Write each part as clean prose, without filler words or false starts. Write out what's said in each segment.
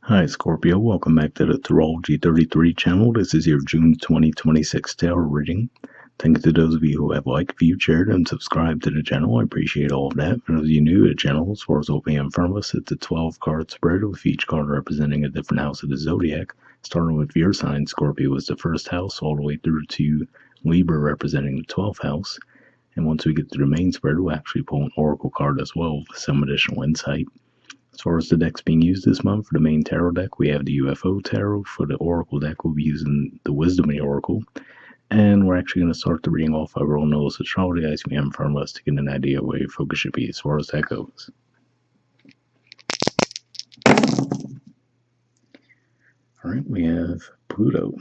Hi, Scorpio. Welcome back to the Astrology 33 channel. This is your June 2026 tarot reading. Thanks to those of you who have liked, viewed, shared, and subscribed to the channel. I appreciate all of that. For those of you new to the channel, as far as opening and firmless, it's a 12-card spread with each card representing a different house of the zodiac. Starting with your sign, Scorpio is the first house, all the way through to Libra representing the 12th house. And once we get to the main spread, we'll actually pull an oracle card as well with some additional insight. As far as the decks being used this month, for the main tarot deck, we have the UFO tarot. For the oracle deck, we'll be using the Wisdom Oracle. And we're actually going to start the reading off by rolling those astrology dice we have from us to get an idea of where your focus should be as far as that goes. Alright, we have Pluto.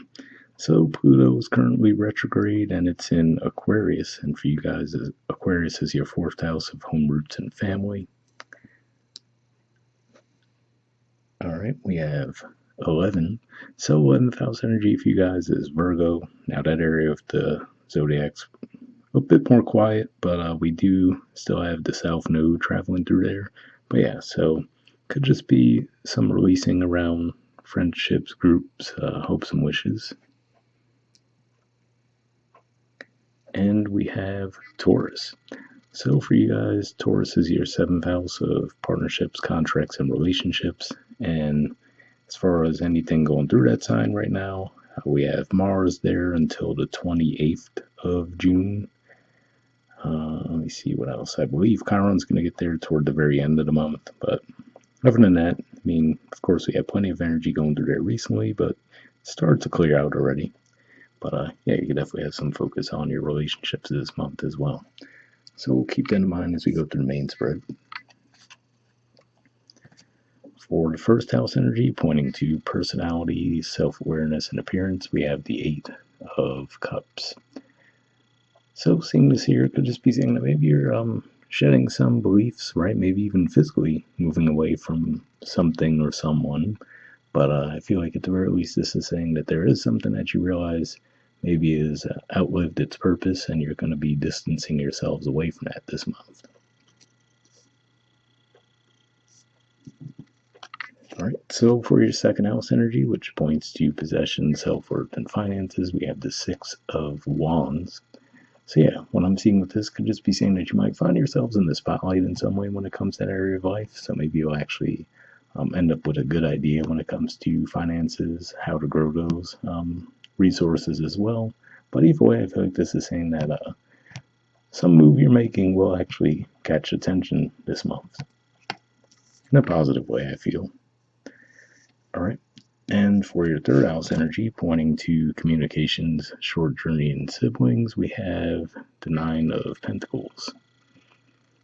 So Pluto is currently retrograde and it's in Aquarius. And for you guys, Aquarius is your fourth house of home, roots, and family. Alright, we have 11. So 11th house energy for you guys is Virgo. Now that area of the zodiac's a bit more quiet, but we do still have the South Node traveling through there. But yeah, so could just be some releasing around friendships, groups, hopes and wishes. And we have Taurus. So for you guys, Taurus is your 7th house of partnerships, contracts, and relationships. And as far as anything going through that sign right now, we have Mars there until the 28th of June. Let me see what else. I believe Chiron's going to get there toward the very end of the month. But other than that, I mean, of course, we have plenty of energy going through there recently, but it started to clear out already. But yeah, you can definitely have some focus on your relationships this month as well. So we'll keep that in mind as we go through the main spread. For the first house energy, pointing to personality, self-awareness, and appearance, we have the 8 of Cups. So seeing this here could just be saying that maybe you're shedding some beliefs, right? Maybe even physically moving away from something or someone. But I feel like at the very least this is saying that there is something that you realize maybe is outlived its purpose and you're going to be distancing yourselves away from that this month. Alright, so for your second house energy, which points to possession, self-worth, and finances, we have the 6 of Wands. So yeah, what I'm seeing with this could just be saying that you might find yourselves in the spotlight in some way when it comes to that area of life. So maybe you'll actually end up with a good idea when it comes to finances, how to grow those resources as well. But either way, I feel like this is saying that some move you're making will actually catch attention this month. In a positive way, I feel. Alright, and for your third house energy, pointing to communications, short journey, and siblings, we have the 9 of Pentacles.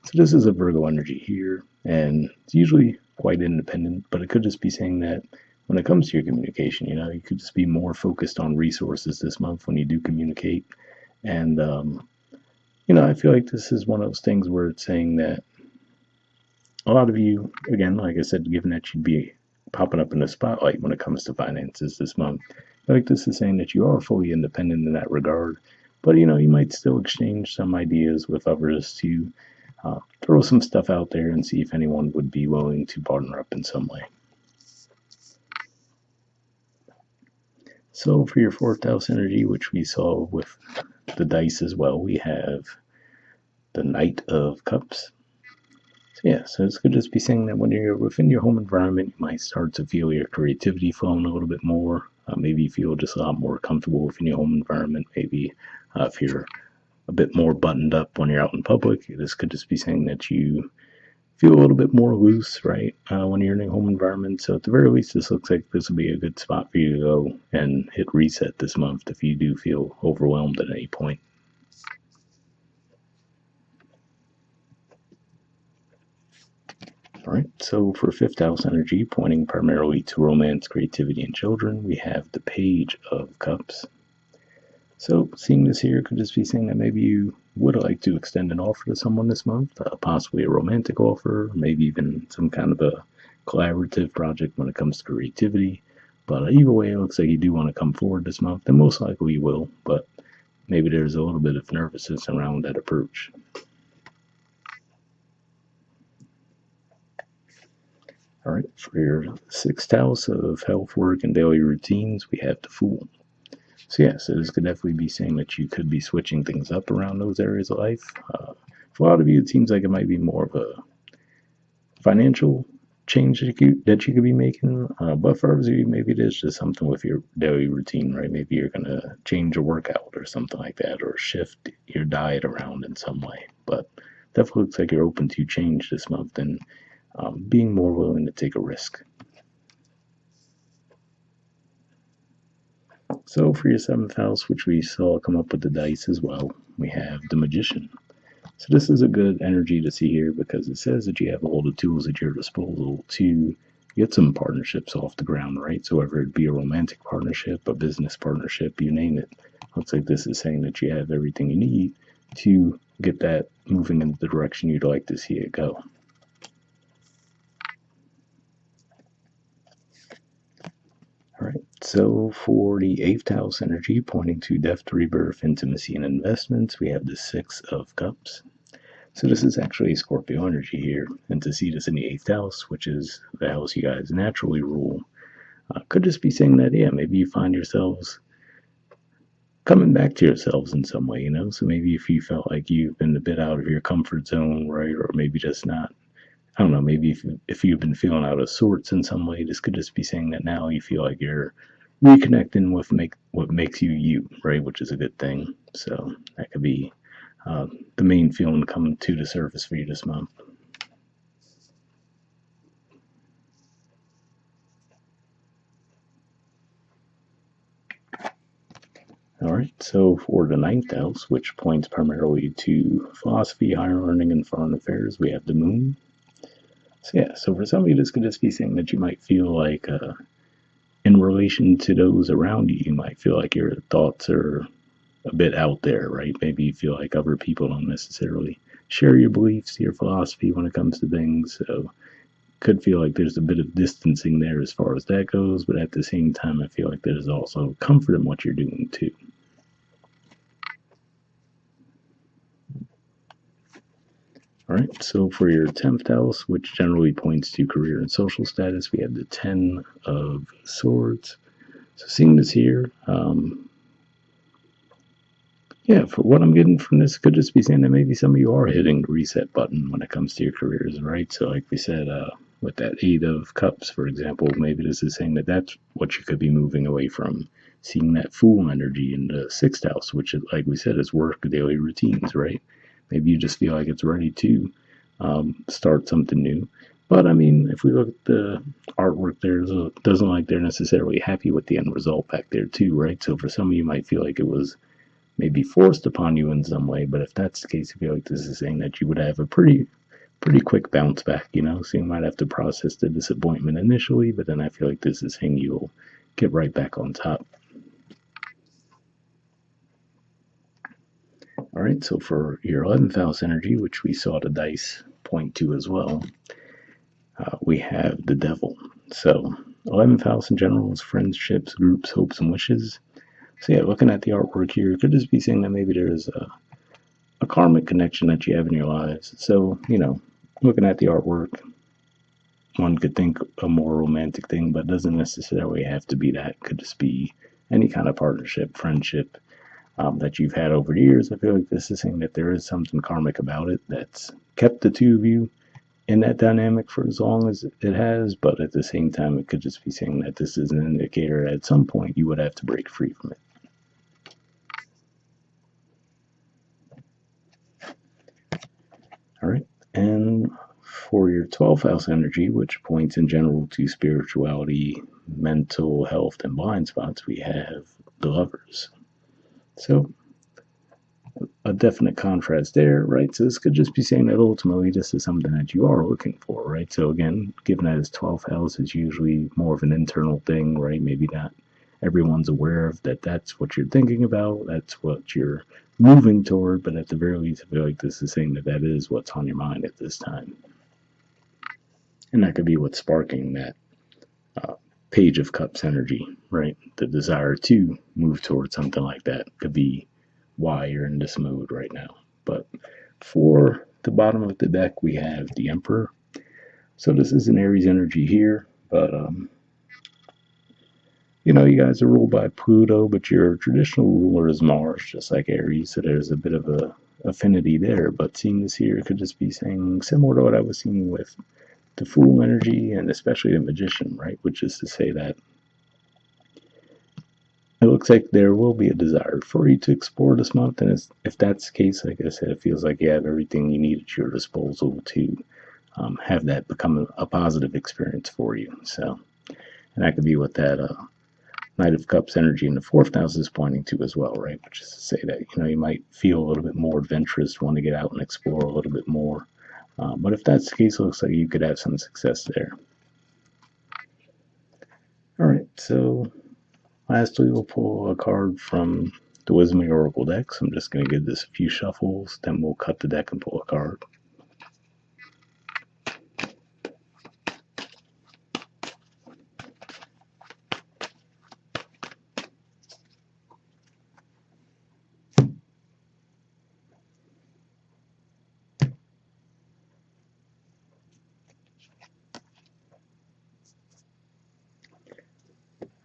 So this is a Virgo energy here, and it's usually quite independent, but it could just be saying that when it comes to your communication, you could just be more focused on resources this month when you do communicate. And, I feel like this is one of those things where it's saying that a lot of you, again, like I said, given that you'd be popping up in the spotlight when it comes to finances this month, like this is saying that you are fully independent in that regard, but you might still exchange some ideas with others to throw some stuff out there and see if anyone would be willing to partner up in some way. So for your fourth house energy, which we saw with the dice as well, we have the Knight of Cups. So yeah, so this could just be saying that when you're within your home environment, you might start to feel your creativity flowing a little bit more. Maybe you feel just a lot more comfortable within your home environment. Maybe if you're a bit more buttoned up when you're out in public, this could just be saying that you feel a little bit more loose, right, when you're in a home environment. So at the very least, this looks like this will be a good spot for you to go and hit reset this month if you do feel overwhelmed at any point. All right, so for fifth house energy, pointing primarily to romance, creativity, and children, we have the Page of Cups. So seeing this here could just be saying that maybe you would like to extend an offer to someone this month, possibly a romantic offer, maybe even some kind of a collaborative project when it comes to creativity. But either way, it looks like you do want to come forward this month, and most likely you will, but maybe there's a little bit of nervousness around that approach. All right, for your sixth house of health, work, and daily routines, we have the Fool. So yeah, so this could definitely be saying that you could be switching things up around those areas of life. For a lot of you, it seems like it might be more of a financial change that you could be making. But for others of you, maybe it is just something with your daily routine, right? Maybe you're gonna change a workout or something like that, or shift your diet around in some way. But definitely looks like you're open to change this month and being more willing to take a risk. So for your seventh house, which we saw come up with the dice as well, we have the Magician. So this is a good energy to see here because it says that you have all the tools at your disposal to get some partnerships off the ground, right? So whether it be a romantic partnership, a business partnership, you name it. Looks like this is saying that you have everything you need to get that moving in the direction you'd like to see it go. All right. So for the eighth house energy, pointing to death, rebirth, intimacy, and investments, we have the Six of Cups. So this is actually Scorpio energy here, and to see this in the eighth house, which is the house you guys naturally rule, could just be saying that yeah, maybe you find yourselves coming back to yourselves in some way, you know. So maybe if you felt like you've been a bit out of your comfort zone, right, or maybe just not. I don't know. Maybe if you've been feeling out of sorts in some way, this could just be saying that now you feel like you're reconnecting with what makes you you, right, which is a good thing. So that could be the main feeling coming to the surface for you this month. All right, so for the ninth house, which points primarily to philosophy, higher learning, and foreign affairs, we have the moon. So yeah, so for some of you, this could just be saying that you might feel like, in relation to those around you, you might feel like your thoughts are a bit out there, right? Maybe you feel like other people don't necessarily share your beliefs, your philosophy when it comes to things. So could feel like there's a bit of distancing there as far as that goes, but at the same time, I feel like there's also comfort in what you're doing too. All right, so for your 10th house, which generally points to career and social status, we have the 10 of Swords. So seeing this here, yeah, for what I'm getting from this, could just be saying that maybe some of you are hitting the reset button when it comes to your careers, right? So, like we said, with that Eight of Cups, for example, maybe this is saying that that's what you could be moving away from. Seeing that Fool energy in the sixth house, which, like we said, is work, daily routines, right? Maybe you just feel like it's ready to start something new. But I mean, if we look at the artwork, there's a doesn't like they're necessarily happy with the end result back there too, right? So for some of you, might feel like it was maybe forced upon you in some way. But if that's the case, I feel like this is saying that you would have a pretty quick bounce back, you know. So you might have to process the disappointment initially, but then I feel like this is saying you'll get right back on top. All right, so for your 11th house energy, which we saw the dice point to as well, we have the devil. So 11th house in general is friendships, groups, hopes, and wishes. So yeah, looking at the artwork here, it could just be saying that maybe there's a karmic connection that you have in your lives. So, you know, looking at the artwork, one could think a more romantic thing, but it doesn't necessarily have to be that. It could just be any kind of partnership, friendship that you've had over the years. I feel like this is saying that there is something karmic about it that's kept the two of you in that dynamic for as long as it has, but at the same time, it could just be saying that this is an indicator that at some point you would have to break free from it. All right. And for your 12th house energy, which points in general to spirituality, mental health, and blind spots, we have the lovers. So a definite contrast there, right? So this could just be saying that ultimately this is something that you are looking for, right? So again, given that his 12th house is usually more of an internal thing, right? Maybe not everyone's aware of that that's what you're thinking about, that's what you're moving toward, but at the very least, I feel like this is saying that that is what's on your mind at this time. And that could be what's sparking that uh, Page of Cups energy, right? The desire to move towards something like that could be why you're in this mood right now. But for the bottom of the deck, we have the Emperor. So this is an Aries energy here, but you guys are ruled by Pluto, but your traditional ruler is Mars, just like Aries, so there's a bit of a affinity there. But seeing this here could just be saying similar to what I was seeing with the Fool energy and especially the Magician, right? Which is to say that it looks like there will be a desire for you to explore this month, and if that's the case, like I said, it feels like you have everything you need at your disposal to have that become a positive experience for you. So, and that could be what that Knight of Cups energy in the fourth house is pointing to as well, right? Which is to say that you might feel a little bit more adventurous, want to get out and explore a little bit more. But if that's the case, it looks like you could have some success there. All right, so lastly, we'll pull a card from the Wisdom of the Oracle deck. So I'm just going to give this a few shuffles, then we'll cut the deck and pull a card.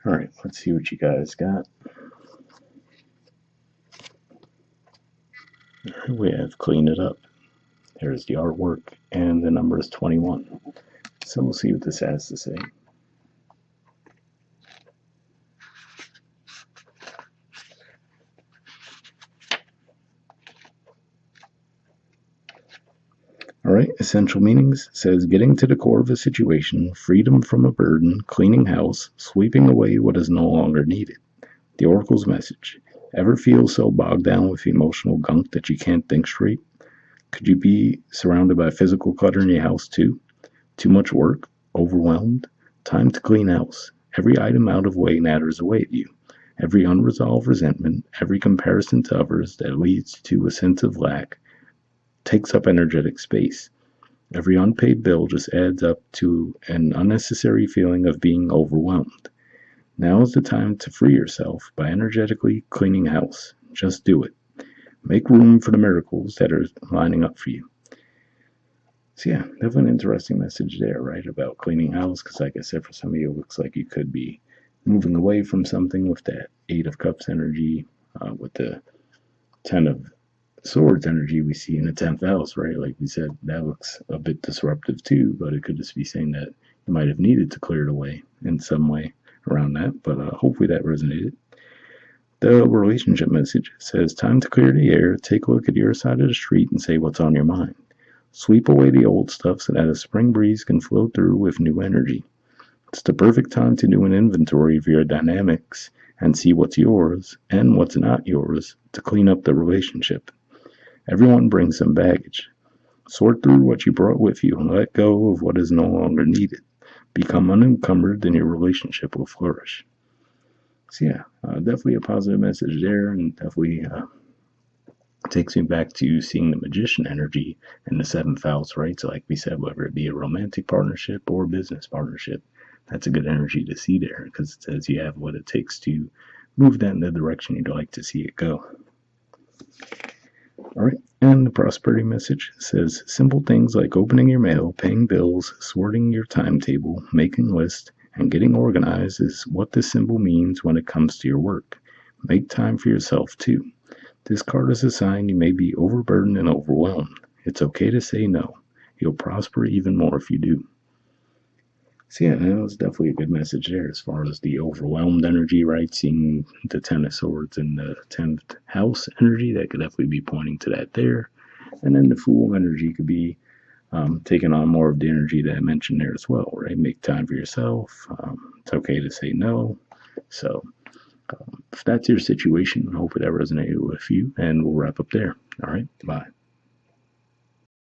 All right, let's see what you guys got. We have Clean It Up. There's the artwork, and the number is 21. So we'll see what this has to say. All right, essential meanings says getting to the core of a situation, freedom from a burden, cleaning house, sweeping away what is no longer needed. The Oracle's message. Ever feel so bogged down with emotional gunk that you can't think straight? Could you be surrounded by physical clutter in your house too? Too much work? Overwhelmed? Time to clean house. Every item out of way natters away at you. Every unresolved resentment, every comparison to others that leads to a sense of lack takes up energetic space. Every unpaid bill just adds up to an unnecessary feeling of being overwhelmed. Now is the time to free yourself by energetically cleaning house. Just do it. Make room for the miracles that are lining up for you. So yeah, definitely an interesting message there, right? About cleaning house, because like I said, for some of you, it looks like you could be moving away from something with that Eight of Cups energy, with the Ten of Swords energy we see in the 10th house, right? Like we said, that looks a bit disruptive too, but it could just be saying that you might have needed to clear it away in some way around that, but hopefully that resonated. The relationship message says, time to clear the air, take a look at your side of the street and say what's on your mind. Sweep away the old stuff so that a spring breeze can flow through with new energy. It's the perfect time to do an inventory of your dynamics and see what's yours and what's not yours to clean up the relationship. Everyone brings some baggage. Sort through what you brought with you and let go of what is no longer needed. Become unencumbered and your relationship will flourish. So yeah, definitely a positive message there, and definitely takes me back to seeing the Magician energy in the 7th house, right? So like we said, whether it be a romantic partnership or business partnership, that's a good energy to see there because it says you have what it takes to move that in the direction you'd like to see it go. All right, and the prosperity message says simple things like opening your mail, paying bills, sorting your timetable, making lists, and getting organized is what this symbol means when it comes to your work. Make time for yourself too. This card is a sign you may be overburdened and overwhelmed. It's okay to say no. You'll prosper even more if you do. So yeah, that was definitely a good message there as far as the overwhelmed energy, right? Seeing the Ten of Swords and the 10th house energy, that could definitely be pointing to that there. And then the Fool energy could be taking on more of the energy that I mentioned there as well, right? Make time for yourself. It's okay to say no. So if that's your situation, I hope that resonated with you, and we'll wrap up there. All right, bye.